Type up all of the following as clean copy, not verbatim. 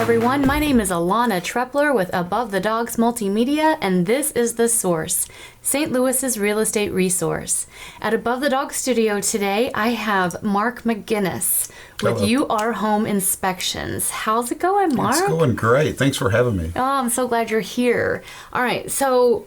everyone. My name is Alana Trepler with Above the Dogs Multimedia, and this is The Source, St. Louis's real estate resource. At Above the Dog Studio today, I have Mark McGinnis with Hello. You Are Home Inspections. How's it going, Mark? It's going great. Thanks for having me. Oh, I'm so glad you're here. All right, so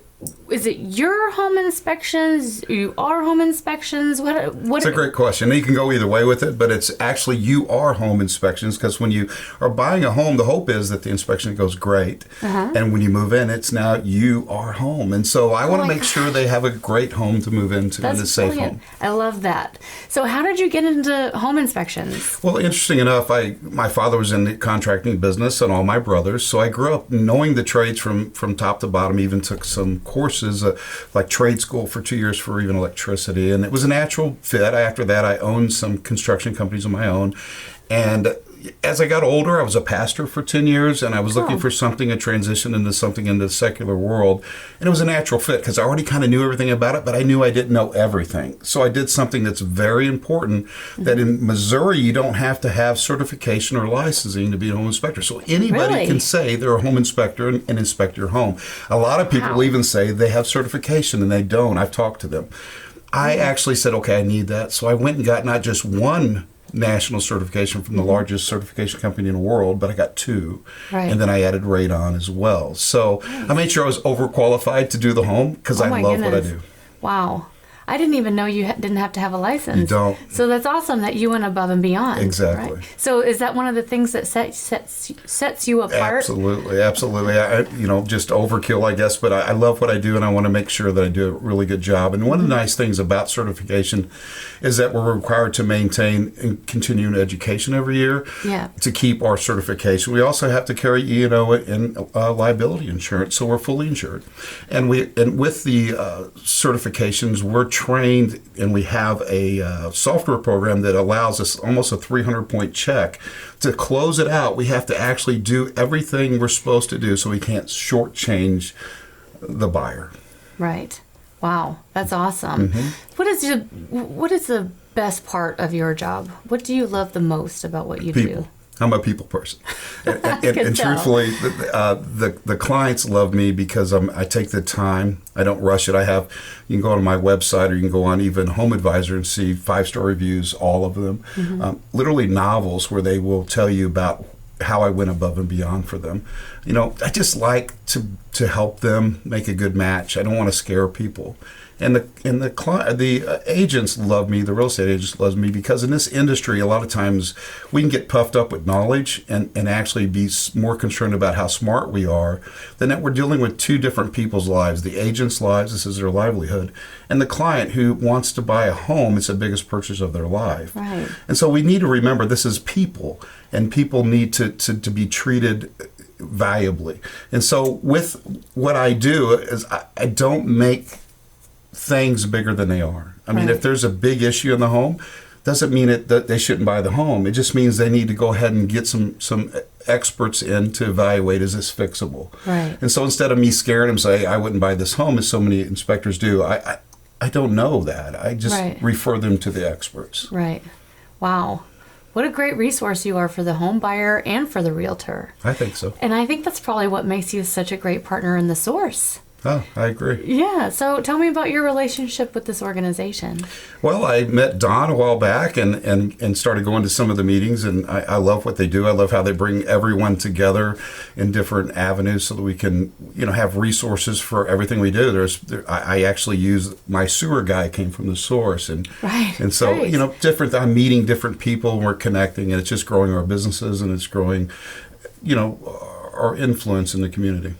is it your home inspections? You are home inspections? What? It's a great question. You can go either way with it, but it's actually You Are Home Inspections, because when you are buying a home, the hope is that the inspection goes great. And when you move in, it's now You Are Home. And so I want to make sure they have a great home to move into and a safe brilliant. home. I love that. So how did you get into home inspections? Well, interesting enough, my father was in the contracting business and all my brothers, so I grew up knowing the trades from top to bottom, even took some courses like trade school for 2 years for even electricity, and it was a natural fit. After that, I owned some construction companies of my own, and as I got older, I was a pastor for 10 years, and I was looking for something, a transition into something in the secular world. And it was a natural fit because I already kind of knew everything about it, but I knew I didn't know everything. So I did something that's very important, that in Missouri, you don't have to have certification or licensing to be a home inspector. So anybody can say they're a home inspector and inspect your home. A lot of people even say they have certification, and they don't. I've talked to them. I actually said, okay, I need that. So I went and got not just one national certification from the largest certification company in the world, but I got two. And then I added radon as well. So I made sure I was overqualified to do the home because I love what I do. Wow. I didn't even know you didn't have to have a license. You don't. So that's awesome that you went above and beyond. Exactly. Right? So is that one of the things that sets you apart? Absolutely. I, just overkill, I guess, but I love what I do, and I want to make sure that I do a really good job. And one of the nice things about certification is that we're required to maintain and continuing education every year to keep our certification. We also have to carry E&O and liability insurance, so we're fully insured. And with the certifications, we're trained, and we have a software program that allows us almost a 300-point check. To close it out, we have to actually do everything we're supposed to do, so we can't shortchange the buyer. Right. Wow, that's awesome. What is the best part of your job? What do you love the most about what you do? I'm a people person, and truthfully, the clients love me because I take the time. I don't rush it. You can go on my website, or you can go on even Home Advisor and see 5-star reviews, all of them, literally novels where they will tell you about how I went above and beyond for them. I just like to help them make a good match. I don't want to scare people. And the agents love me. The real estate agents love me because in this industry, a lot of times we can get puffed up with knowledge and actually be more concerned about how smart we are than that we're dealing with two different people's lives. The agent's lives, this is their livelihood, and the client who wants to buy a home, it's the biggest purchase of their life. Right. And so we need to remember this is people, and people need to be treated valuably. And so with what I do is I don't make things bigger than they are. I mean, if there's a big issue in the home, doesn't mean that they shouldn't buy the home. It just means they need to go ahead and get some experts in to evaluate, is this fixable? Right. And so instead of me scaring them, say, I wouldn't buy this home, as so many inspectors do, I don't know that. I just refer them to the experts. Right. Wow. What a great resource you are for the home buyer and for the realtor. I think so. And I think that's probably what makes you such a great partner in The Source. Oh, I agree. Yeah. So tell me about your relationship with this organization. Well, I met Don a while back and started going to some of the meetings, and I love what they do. I love how they bring everyone together in different avenues so that we can, have resources for everything we do. I actually use my sewer guy came from The Source, and so I'm meeting different people, and we're connecting, and it's just growing our businesses, and it's growing, our influence in the community.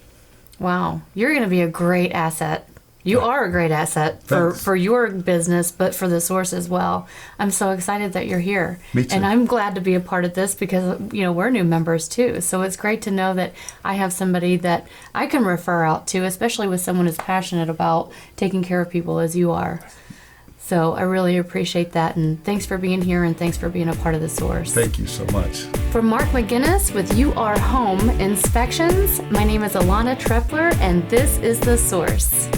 Wow. You're going to be a great asset. You are a great asset for your business, but for The Source as well. I'm so excited that you're here. Me too. And I'm glad to be a part of this because, we're new members too. So it's great to know that I have somebody that I can refer out to, especially with someone who's passionate about taking care of people as you are. So I really appreciate that, and thanks for being here, and thanks for being a part of The Source. Thank you so much. For Mark McGinnis with You Are Home Inspections, my name is Alana Trepler, and this is The Source.